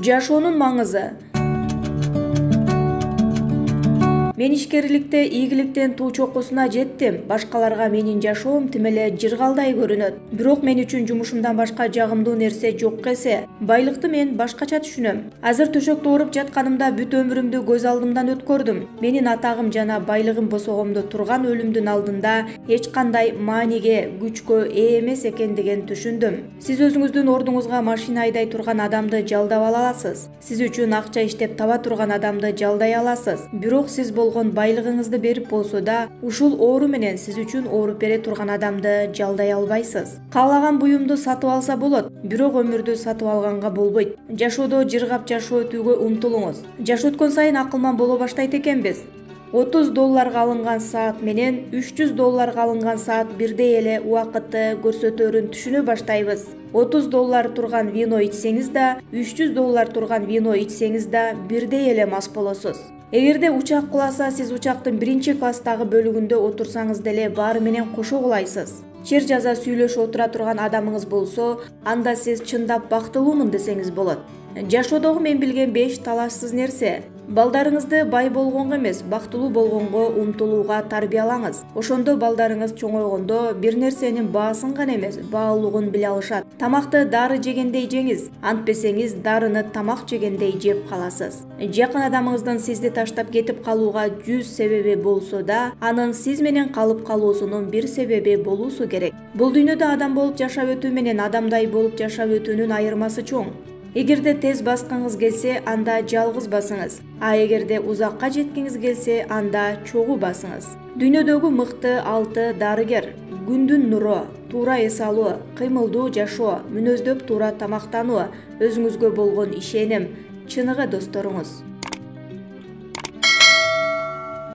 Жашоонун маңызы. Мен ишкерликте ийгиликтен туу чокусуна жеттим. Башкаларга менин жашоом тим эле жыргалдай көрүнөт. Бирок мен үчүн жумушумдан башка жагымдуу нерсе жок эсе. Байлыкты мен башкача түшүнөм. Азыр төшөктө ооруп жатканымда бүт өмүрүмдү көз алдымдан өткөрдүм. Менин атагым жана байлыгым босогомдо турган өлүмдүн алдында эч кандай мааниге, күчкө ээ эмес экендигин түшүндүм. Сиз өзүңүздүн ордуңузга машина айдай турган адамды жалдап ала аласыз. Сиз үчүн акча иштеп таба турган адамды жалдай аласыз. Бирок сиз байлыгыңызды берип болсо да, ушул оору менен сиз үчүн ооруп бере турган адамды жалдай албайсыз. Каалаган буюмду сатып алса болот, бирок өмүрдү сатып алганга болбойт. Жашоодо жыргап жашоо өтүүгө умтулуңуз. Жаш өткөн сайын акылман боло баштайт экенбиз. $30 алынган саат менен $300 алынган саат бирдей эле убакытты көрсөтөрүн түшүнө баштайбыз. $30 турган вино ичсеңиз да, $300 турган вино ичсеңиз да бирдей эле мас болосуз. Эгерде учак куласа, сиз учактын 1-класстагы бөлүгүндө отурсаңыз деле баары менен кошо кулайсыз. Чер жаза сүйлөшүп отура турган адамыңыз болсо, анда сиз чындап бактылуумун десеңиз болот. Жашоодогу мен билген 5 талашсыз нерсе. Балдарыңызды бай болгонго эмес, бактылуу болгонго умтулууга тарбиялаңыз. Ошондо балдарыңыз чоңойгондо бир нерсенин баасын гана эмес, баалуулугун биле алышат. Тамакты дары жегендей жеңиз, антпесеңиз дарыны тамак жегендей жеп каласыз. Жакын адамыңыздын сизди таштап кетип калууга 100 себеби болсо да, анын сиз менен калып калуусунун бир себеби болуусу керек. Бул дүйнөдө адам болуп жашап өтүү менен адамдай болуп жашап өтүүнүн айырмасы чоң. Эгерде тез баскыңыз келсе, анда жалгыз басыңыз. А эгерде узакка жеткиңиз келсе, анда чогуу басыңыз. Дүйнөдөгү мыкты 6 дарыгер: күндүн нуру, туура эс алуу, кыймылдуу жашоо, мүнөздөп туура тамактануу, өзүңүзгө болгон ишеним, чыныгы досторуңуз.